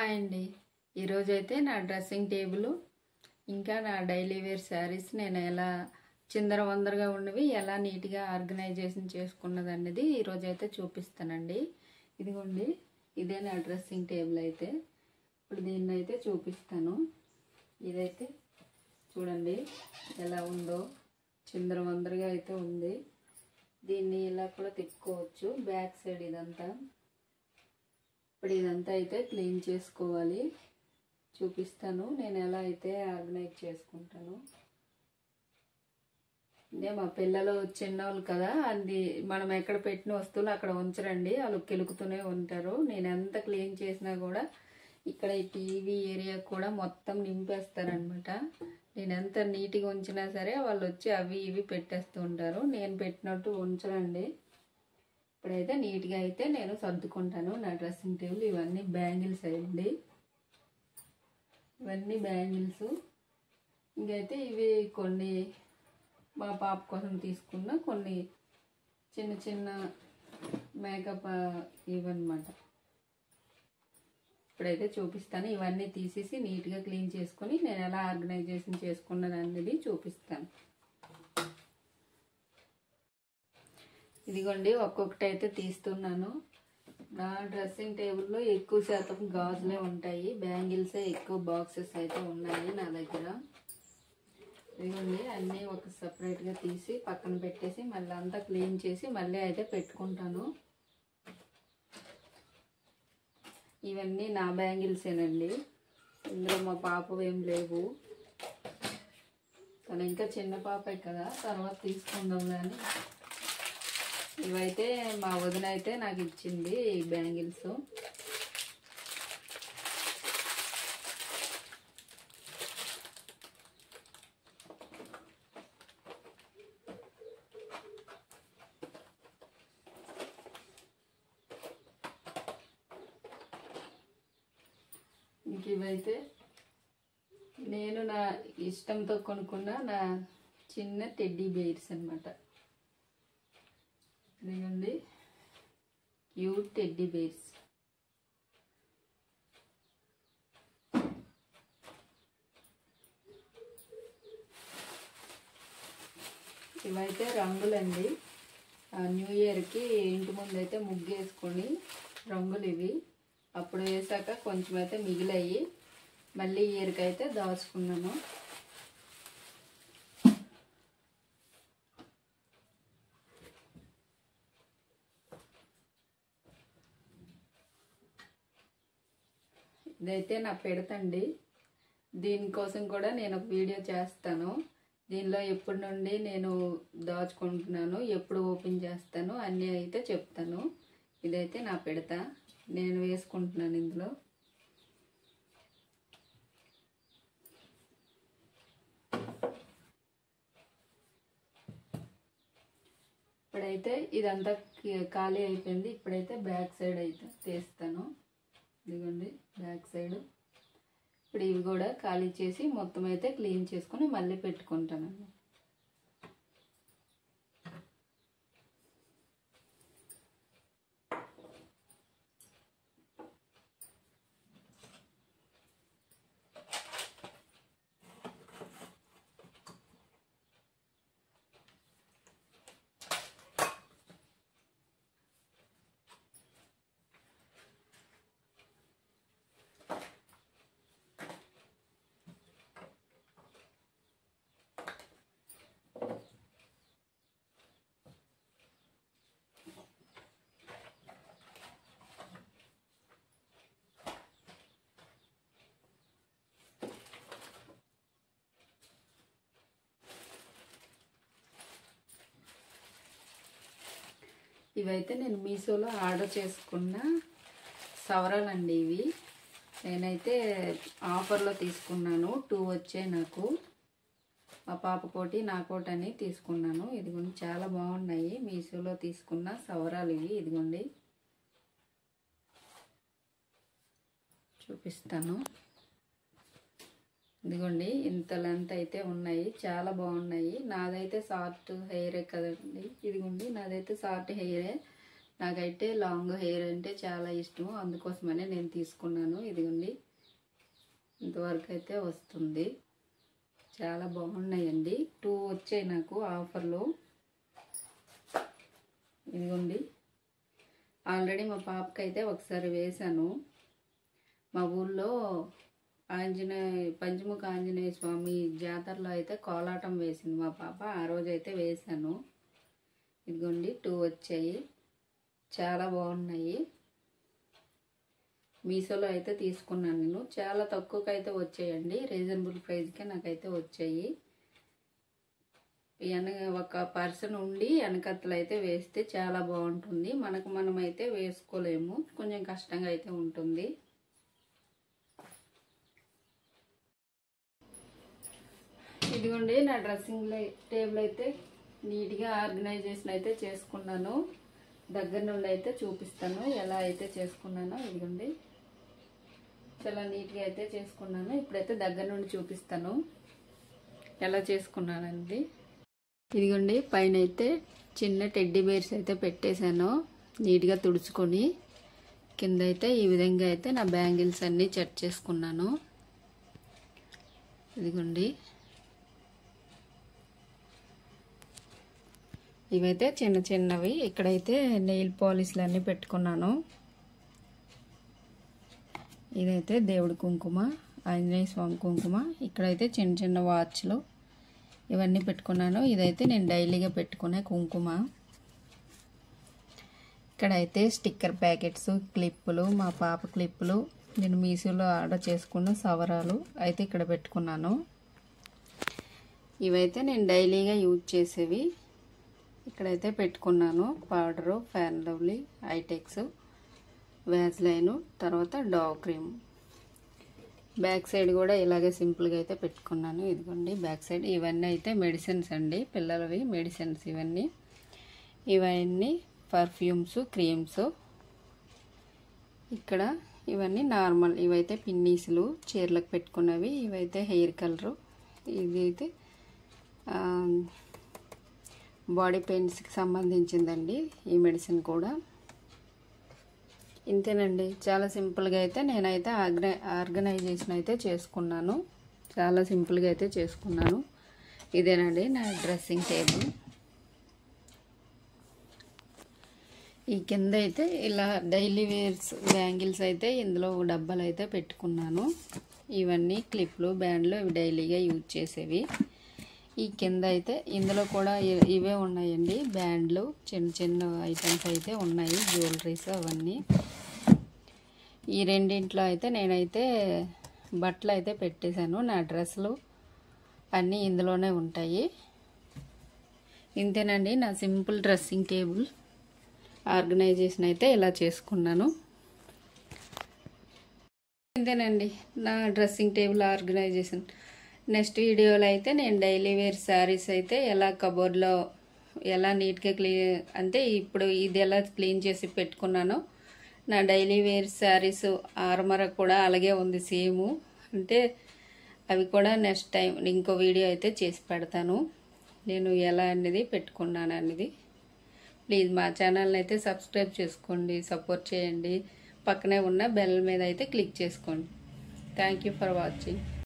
Hi అండి. ఈరోజైతే నా డ్రెస్సింగ్ టేబుల్ ఇంకా నా డైలీ వేర్ శారీస్ నేను ఎలా చిందరవందరగా ఉన్నవి ఎలా నీట్గా ఆర్గనైజేషన్ చేసుకున్నది అనేది ఈరోజైతే చూపిస్తానండి. ఇదిగోండి, ఇదే నా డ్రెస్సింగ్ టేబుల్ అయితే. ఇప్పుడు దీన్ని అయితే చూపిస్తాను. ఇదైతే చూడండి ఎలా ఉందో, చిందరవందరగా అయితే ఉంది. దీన్ని ఇలా కూడా తిప్పుకోవచ్చు. బ్యాక్ సైడ్ ఇదంతా. ఇప్పుడు ఇదంతా అయితే క్లీన్ చేసుకోవాలి. చూపిస్తాను నేను ఎలా అయితే ఆర్గనైజ్ చేసుకుంటాను. అంటే మా పిల్లలు చిన్నవాళ్ళు కదా, అది మనం ఎక్కడ పెట్టిన వస్తువులు అక్కడ ఉంచరండి. వాళ్ళు కెలుకుతూనే ఉంటారు. నేను ఎంత క్లీన్ చేసినా కూడా ఇక్కడ ఈ టీవీ ఏరియా కూడా మొత్తం నింపేస్తారనమాట. నేను ఎంత నీట్గా ఉంచినా సరే వాళ్ళు వచ్చి అవి ఇవి పెట్టేస్తూ ఉంటారు. నేను పెట్టినట్టు ఉంచరండి. ఇప్పుడైతే నీట్గా అయితే నేను సర్దుకుంటాను నా డ్రెస్సింగ్ టేబుల్. ఇవన్నీ బ్యాంగిల్స్ అయ్యండి, ఇవన్నీ బ్యాంగిల్స్. ఇంకైతే ఇవి కొన్ని మా పాప కోసం తీసుకున్న కొన్ని చిన్న చిన్న మేకప్ ఇవన్నమాట. ఇప్పుడైతే చూపిస్తాను. ఇవన్నీ తీసేసి నీట్గా క్లీన్ చేసుకొని నేను ఎలా ఆర్గనైజేషన్ చేసుకున్నాను అనేది చూపిస్తాను. ఇదిగోండి, ఒక్కొక్కటి అయితే తీస్తున్నాను. నా డ్రెస్సింగ్ టేబుల్లో ఎక్కువ శాతం గాజులే ఉంటాయి, బ్యాంగిల్సే ఎక్కువ బాక్సెస్ అయితే ఉన్నాయి నా దగ్గర. ఇదిగోండి, అన్నీ ఒక సపరేట్గా తీసి పక్కన పెట్టేసి మళ్ళీ అంతా క్లీన్ చేసి మళ్ళీ అయితే పెట్టుకుంటాను. ఇవన్నీ నా బ్యాంగిల్సేనండి. ఇందులో మా పాప ఏం లేవు. తను ఇంకా చిన్న పాపే కదా, తర్వాత తీసుకుందాం కానీ. ఇవైతే మా వదిన అయితే నాకు ఇచ్చింది ఈ బ్యాంగిల్స్. ఇంక ఇవైతే నేను నా ఇష్టంతో కొనుక్కున్న నా చిన్న టెడ్డీ బేర్స్ అన్నమాట. ఇదిగోండి, క్యూట్ టెడ్డీ బేర్స్. ఇవైతే రంగులండి. న్యూ ఇయర్కి ఇంటి ముందు అయితే ముగ్గు వేసుకొని రంగులు ఇవి. అప్పుడు వేసాక కొంచెం అయితే మిగిలాయి, మళ్ళీ ఇయర్కి అయితే దాచుకున్నాను. ఇదైతే నా పెడతండి. దీనికోసం కూడా నేను ఒక వీడియో చేస్తాను. దీనిలో ఎప్పటి నుండి నేను దాచుకుంటున్నాను, ఎప్పుడు ఓపెన్ చేస్తాను అన్నీ అయితే చెప్తాను. ఇదైతే నా పెడత, నేను వేసుకుంటున్నాను ఇందులో. ఇప్పుడైతే ఇదంతా ఖాళీ అయిపోయింది. ఇప్పుడైతే బ్యాక్ సైడ్ అయితే తీస్తాను. ఇదిగోండి బ్యాక్ సైడ్. ఇప్పుడు ఇవి కూడా ఖాళీ చేసి మొత్తం అయితే క్లీన్ చేసుకొని మళ్ళీ పెట్టుకుంటాను. ఇవైతే నేను మీషోలో ఆర్డర్ చేసుకున్న సవరాలండి. ఇవి నేనైతే ఆఫర్లో తీసుకున్నాను. 2 వచ్చాయి నాకు. మా పాప కోటి నా కోటి అని తీసుకున్నాను. ఇదిగోండి, చాలా బాగున్నాయి. మీషోలో తీసుకున్న సవరాలు ఇవి. ఇదిగోండి చూపిస్తాను. ఇదిగోండి, ఇంత లెంత్ అయితే ఉన్నాయి, చాలా బాగున్నాయి. నాదైతే షార్ట్ హెయిరే కదండి. ఇదిగోండి, నాదైతే షార్ట్ హెయిరే. నాకైతే లాంగ్ హెయిర్ అంటే చాలా ఇష్టం, అందుకోసమనే నేను తీసుకున్నాను. ఇదిగోండి, ఇంతవరకు అయితే వస్తుంది. చాలా బాగున్నాయండి. 2 వచ్చాయి నాకు ఆఫర్లో. ఇదిగోండి, ఆల్రెడీ మా పాపకైతే ఒకసారి వేశాను. మా ఊళ్ళో పంచముఖ ఆంజనేయ స్వామి జాతరలో అయితే కోలాటం వేసింది మా పాప. ఆ రోజైతే వేశాను. ఇదిగోండి 2 వచ్చాయి. చాలా బాగున్నాయి. మీషోలో అయితే తీసుకున్నాను నేను. చాలా తక్కువకైతే వచ్చాయండి. రీజనబుల్ ప్రైస్కే నాకైతే వచ్చాయి. ఒక పర్సన్ ఉండి వెనకత్తలు అయితే వేస్తే చాలా బాగుంటుంది. మనమైతే వేసుకోలేము, కొంచెం కష్టంగా అయితే ఉంటుంది. ఇదిగోండి, నా డ్రెస్సింగ్ టేబుల్ అయితే నీట్గా ఆర్గనైజేషన్ అయితే చేసుకున్నాను. దగ్గర నుండి అయితే చూపిస్తాను ఎలా అయితే చేసుకున్నానో. ఇదిగోండి, చాలా నీట్గా అయితే చేసుకున్నాను. ఇప్పుడైతే దగ్గర నుండి చూపిస్తాను ఎలా చేసుకున్నానండి. ఇదిగోండి, పైన అయితే చిన్న టెడ్డీ బేర్స్ అయితే పెట్టేశాను నీట్గా తుడుచుకొని. కింద అయితే ఈ విధంగా అయితే నా బ్యాంగిల్స్ అన్నీ సెట్ చేసుకున్నాను. ఇదిగోండి, ఇవైతే చిన్న చిన్నవి. ఇక్కడైతే నెయిల్ పాలిష్లు అన్నీ పెట్టుకున్నాను. ఇదైతే దేవుడి కుంకుమ, ఆంజనేయ స్వామి కుంకుమ. ఇక్కడైతే చిన్న చిన్న వాచ్లు ఇవన్నీ పెట్టుకున్నాను. ఇదైతే నేను డైలీగా పెట్టుకునే కుంకుమ. ఇక్కడైతే స్టిక్కర్ ప్యాకెట్స్, క్లిప్పులు, మా పాప క్లిప్పులు, నేను మీషోలో ఆర్డర్ చేసుకున్న సవరాలు అయితే ఇక్కడ పెట్టుకున్నాను. ఇవైతే నేను డైలీగా యూజ్ చేసేవి ఇక్కడైతే పెట్టుకున్నాను. Powder, Fair and Lovely, Eyetex, Vaseline, తర్వాత డావ్ క్రీమ్. బ్యాక్ సైడ్ కూడా ఇలాగే సింపుల్గా అయితే పెట్టుకున్నాను. ఇదిగోండి బ్యాక్ సైడ్. ఇవన్నీ అయితే మెడిసిన్స్ అండి, పిల్లలవి మెడిసిన్స్ ఇవన్నీ పర్ఫ్యూమ్స్, క్రీమ్స్. ఇక్కడ ఇవన్నీ నార్మల్. ఇవైతే పిన్నీసులు, చీరలకు పెట్టుకున్నవి. ఇవైతే హెయిర్ కలరు. ఇది అయితే బాడీ పెయిన్స్కి సంబంధించిందండి ఈ మెడిసిన్ కూడా. ఇంతేనండి, చాలా సింపుల్గా అయితే నేనైతే ఆర్గనైజేషన్ అయితే చేసుకున్నాను. చాలా సింపుల్గా అయితే చేసుకున్నాను. ఇదేనండి నా డ్రెస్సింగ్ టేబుల్. ఈ కింద అయితే ఇలా డైలీ వేర్స్ బ్యాంగిల్స్ అయితే ఇందులో డబ్బాలు అయితే పెట్టుకున్నాను. ఇవన్నీ క్లిప్లు, బ్యాండ్లు, ఇవి డైలీగా యూజ్ చేసేవి. ఈ కింద అయితే ఇందులో కూడా ఇవే ఉన్నాయండి, బ్యాండ్లు, చిన్న చిన్న ఐటమ్స్ అయితే ఉన్నాయి, జ్యువెలరీస్ అవన్నీ. ఈ రెండింట్లో అయితే నేనైతే బట్టలు అయితే పెట్టేశాను. నా డ్రెస్సులు అన్నీ ఇందులోనే ఉంటాయి. ఇంతేనండి నా సింపుల్ డ్రెస్సింగ్ టేబుల్ ఆర్గనైజేషన్ అయితే ఇలా చేసుకున్నాను. ఇంతేనండి నా డ్రెస్సింగ్ టేబుల్ ఆర్గనైజేషన్. నెక్స్ట్ వీడియోలో అయితే నేను డైలీ వేర్ శారీస్ అయితే ఎలా కబోర్డ్లో ఎలా నీట్గా అంటే ఇప్పుడు ఇది ఎలా క్లీన్ చేసి పెట్టుకున్నానో, నా డైలీ వేర్ శారీస్ ఆర్మర కూడా అలాగే ఉంది సేమ్. అంటే అవి కూడా నెక్స్ట్ టైం ఇంకో వీడియో అయితే చేసి పెడతాను, నేను ఎలా అనేది పెట్టుకున్నాను అనేది. ప్లీజ్ మా ఛానల్ని అయితే సబ్స్క్రైబ్ చేసుకోండి, సపోర్ట్ చేయండి. పక్కనే ఉన్న బెల్ మీద అయితే క్లిక్ చేసుకోండి. Thank you for watching.